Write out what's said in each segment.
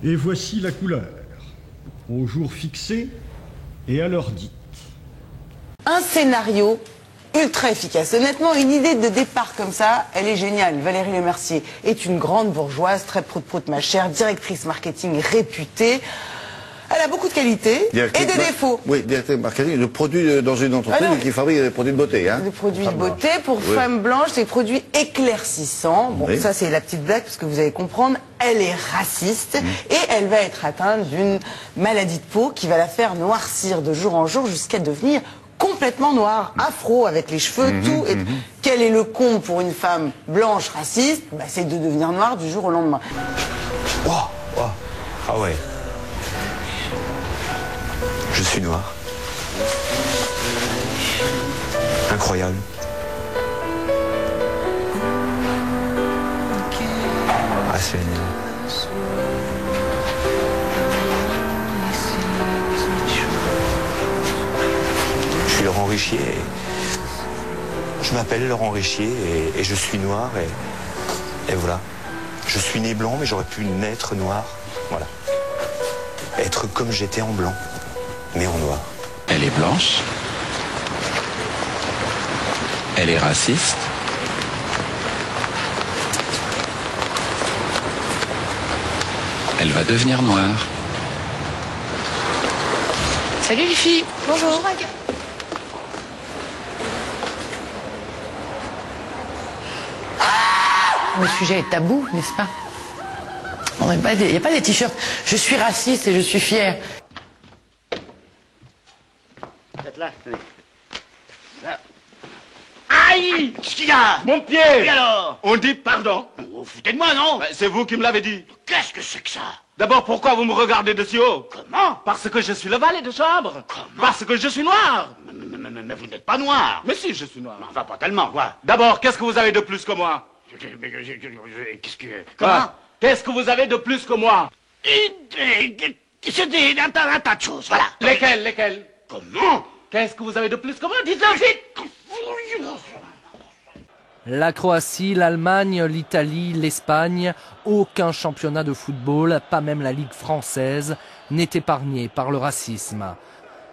Et voici la couleur, au jour fixé et à l'heure dite. Un scénario ultra efficace. Honnêtement, une idée de départ comme ça, elle est géniale. Valérie Lemercier est une grande bourgeoise, très prout-prout ma chère, directrice marketing réputée. Elle a beaucoup de qualités et de défauts. Oui, directrice marketing, de produits dans une entreprise qui fabrique des produits de beauté. Hein. Des produits de beauté pour femmes blanches, des produits éclaircissants. Bon, ça c'est la petite blague parce que vous allez comprendre, elle est raciste et elle va être atteinte d'une maladie de peau qui va la faire noircir de jour en jour jusqu'à devenir complètement noire, afro, avec les cheveux, tout. Et quel est le con pour une femme blanche raciste? Bah, c'est de devenir noire du jour au lendemain. Oh, oh. Ah ouais. Je suis noir. Incroyable. Ah, c'est... Je suis Laurent Richier. Je m'appelle Laurent Richier et je suis noir et voilà. Je suis né blanc mais j'aurais pu naître noir. Voilà. Être comme j'étais en blanc. Mais en noir. Elle est blanche. Elle est raciste. Elle va devenir noire. Salut les filles. Bonjour. Le sujet est tabou, n'est-ce pas? Il n'y a pas des t-shirts. Je suis raciste et je suis fière. Là. Aïe! Qu'est-ce qu'il y a? Mon pied! Et alors? On dit pardon. Vous foutez de moi, non? C'est vous qui me l'avez dit. Qu'est-ce que c'est que ça? D'abord, pourquoi vous me regardez de si haut? Comment? Parce que je suis le valet de chambre. Comment? Parce que je suis noir. Mais vous n'êtes pas noir. Mais si, je suis noir. Enfin, pas tellement, quoi. D'abord, qu'est-ce que vous avez de plus que moi? Qu'est-ce que... Comment? Qu'est-ce que vous avez de plus que moi? C'est un tas de choses, voilà. Lesquelles? Comment? Qu'est-ce que vous avez de plus que moi? Dites-le vite! La Croatie, l'Allemagne, l'Italie, l'Espagne, aucun championnat de football, pas même la Ligue française, n'est épargné par le racisme.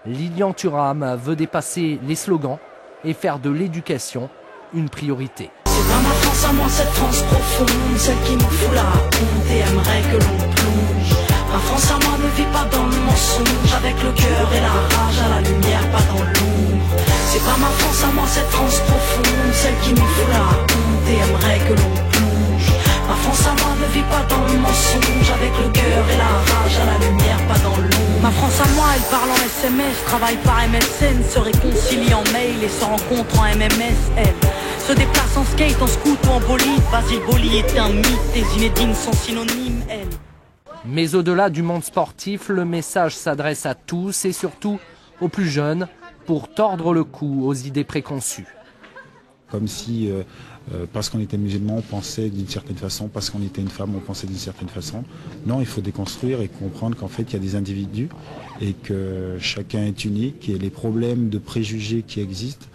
Lilian Thuram veut dépasser les slogans et faire de l'éducation une priorité. C'est pas ma France à moi, cette France profonde, celle qui nous fout la honte et aimerait que l'on plonge. Ma France à moi ne vit pas dans le mensonge, avec le cœur et la rage à la lumière, pas dans l'ombre. C'est pas ma France à moi, cette France profonde, celle qui nous fout la honte et aimerait que l'on plonge. Ma France à moi ne vit pas dans le mensonge, avec le cœur et la rage à la lumière, pas dans l'ombre. Ma France à moi, elle parle en SMS, travaille par MSN, se réconcilie en mail et se rencontre en MMS, elle se déplace en skate, en scoot ou en bolide. Basile Boli est un mythe, et Zinedine sont synonymes, elle. Mais au-delà du monde sportif, le message s'adresse à tous et surtout aux plus jeunes pour tordre le cou aux idées préconçues. Comme si, parce qu'on était musulman, on pensait d'une certaine façon, parce qu'on était une femme, on pensait d'une certaine façon. Non, il faut déconstruire et comprendre qu'en fait, il y a des individus et que chacun est unique et les problèmes de préjugés qui existent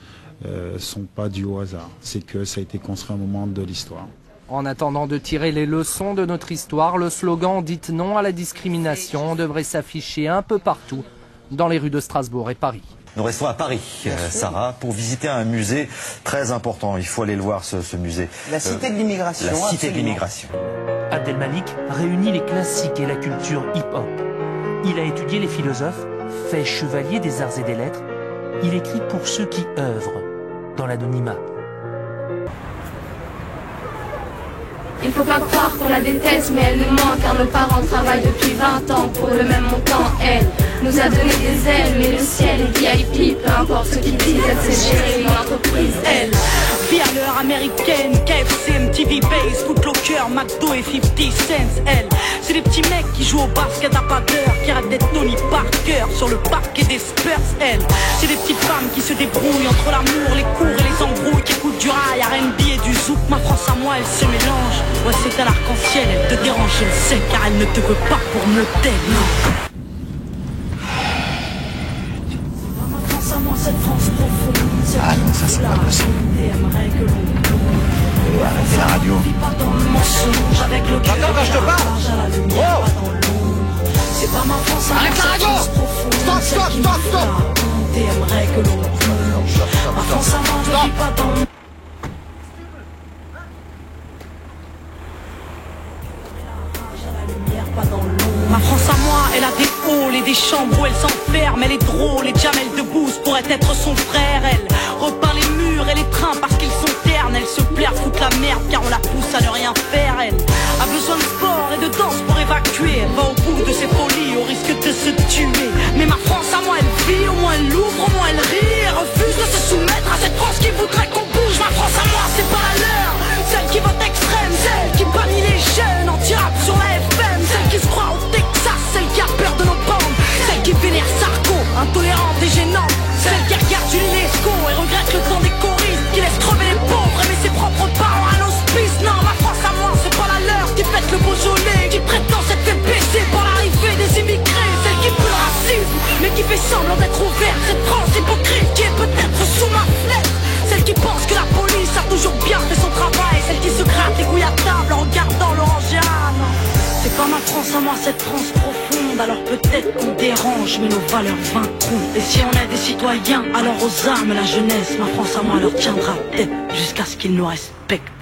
ne sont pas dus au hasard. C'est que ça a été construit à un moment de l'histoire. En attendant de tirer les leçons de notre histoire, le slogan « Dites non à la discrimination » devrait s'afficher un peu partout dans les rues de Strasbourg et Paris. Nous restons à Paris, Sarah, pour visiter un musée très important. Il faut aller le voir, ce musée. La Cité de l'Immigration. La Cité de l'Immigration. Abdelmalik réunit les classiques et la culture hip-hop. Il a étudié les philosophes, fait chevalier des arts et des lettres. Il écrit pour ceux qui œuvrent dans l'anonymat. Il faut pas croire qu'on la déteste, mais elle nous manque, car nos parents travaillent depuis 20 ans pour le même montant. Elle nous a donné des ailes, mais le ciel est VIP, peu importe ce qu'ils disent, elle sait gérer une entreprise. Elle vit à l'heure américaine, KFC, MTV Base, Footlocker, McDo et 50 cents. Elle, c'est des petits mecs qui jouent au basket à pas d'heure, qui rêvent d'être Tony Parker sur le parquet des Spurs. Elle, c'est des petites femmes qui se débrouillent entre l'amour, les cours et les embrouilles, qui écoutent du rail, R&B et du zouk. Ma France à moi, elle se mélange. Ouais, c'est un arc-en-ciel, elle te dérange, je le sais, car elle ne te veut pas pour me taire, non. Ah non, ça c'est pas possible. Arrêtez la radio. Attends, je te parle. C'est pas ma France à moi, Arrête la radio. Stop, stop, stop, stop. Et aimerait que l'on plonge. Ma France à moi ne vit pas dans le... Ma France à moi, elle a des halls et des chambres où elle s'enferme. Elle est drôle et Jamel Debbouze pourrait être son frère. Elle repeint les murs et les trains parce qu'ils sont ternes. Elle se plaît à foutre la merde car on la pousse à ne rien faire. Elle a besoin de sport et de danse pour évacuer. Elle va au bout de ses folies au risque de se tuer. Mais ma France à moi, elle vit, au moins elle l'ouvre, au moins elle rit. Elle refuse de se soumettre à cette France qui voudrait qu'on bouge. Ma France à moi, c'est pas la leur, celle qui vote extrême, celle qui bannit les jeunes anti-rap sur la FM, celle qui se croit au Texas, celle qui a peur de nos bandes, celle qui vénère Sarko, intolérante et gênante, celle qui regarde l'UNESCO et regrette le temps des choristes, qui laisse crever les pauvres, aimer ses propres parents à l'hospice. Non, ma France à moi, c'est pas la leur, qui pète le Beaujolais, qui prétend s'être fait baisser par l'arrivée des immigrés, celle qui pue le racisme, mais qui fait semblant d'être ouverte, cette France hypocrite qui est peut-être sous ma fenêtre, celle qui pense que la police a toujours bien fait son travail, celle qui se gratte les couilles à table en regardant l'Orangeade. C'est pas ma France à moi, cette France profonde. Alors peut-être qu'on dérange, mais nos valeurs vaincront. Et si on est des citoyens, alors aux armes la jeunesse. Ma France à moi leur tiendra tête jusqu'à ce qu'ils nous respectent.